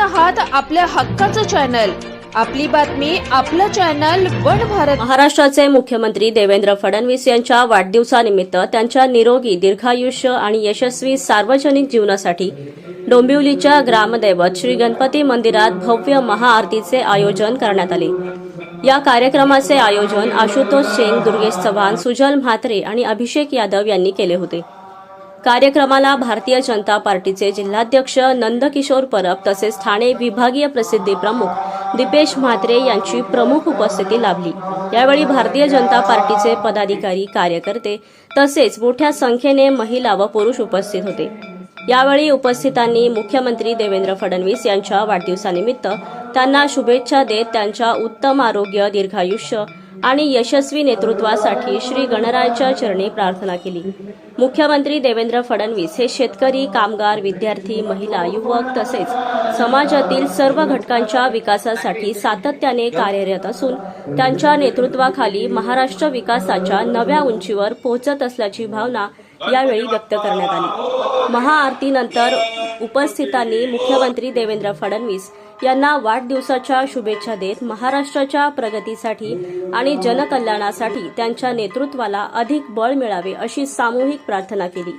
आहात आपल्या हक्काचं चॅनल, आपली बातमी, आपलं चॅनल वन भारत। महाराष्ट्राचे मुख्यमंत्री देवेंद्र फडणवीस यांच्या वाढदिवसानिमित्त त्यांच्या निरोगी, दीर्घायुष्य आणि यशस्वी सार्वजनिक जीवनासाठी डोंबिवलीच्या ग्रामदैवत श्री गणपती मंदिरात भव्य महाआरतीचे आयोजन करण्यात आले। या कार्यक्रमाचे आयोजन आशुतोष सिंग, दुर्गेश चव्हाण, सुजल म्हात्रे आणि अभिषेक यादव यांनी केले होते। कार्यक्रमाला भारतीय जनता पार्टीचे जिल्हाध्यक्ष नंदकिशोर परब तसेच ठाणे विभागीय प्रसिद्धी प्रमुख दीपेश म्हात्रे यांची प्रमुख उपस्थिती लाभली। यावेळी भारतीय जनता पार्टीचे पदाधिकारी, कार्यकर्ते तसेच मोठ्या संख्येने महिला व पुरुष उपस्थित होते। यावेळी उपस्थितांनी मुख्यमंत्री देवेंद्र फडणवीस यांच्या वाढदिवसानिमित्त त्यांना शुभेच्छा देत त्यांच्या उत्तम आरोग्य, दीर्घायुष्य आणि यशस्वी नेतृत्वासाठी श्री गणरायाच्या चरणी प्रार्थना केली। मुख्यमंत्री देवेंद्र फडणवीस हे शेतकरी, कामगार, विद्यार्थी, महिला, युवक तसेच समाजातील सर्व घटकांच्या विकासासाठी सातत्याने कार्यरत असून त्यांच्या नेतृत्वाखाली महाराष्ट्र विकासाच्या नव्या उंचीवर पोहोचत असल्याची भावना यावेळी व्यक्त करण्यात आली। महाआरतीनंतर उपस्थितांनी मुख्यमंत्री देवेंद्र फडणवीस यांना वाढदिवसाच्या शुभेच्छा देत महाराष्ट्राच्या प्रगतीसाठी आणि जनकल्याणासाठी त्यांच्या नेतृत्वाला अधिक बळ मिळावे अशी सामूहिक प्रार्थना केली।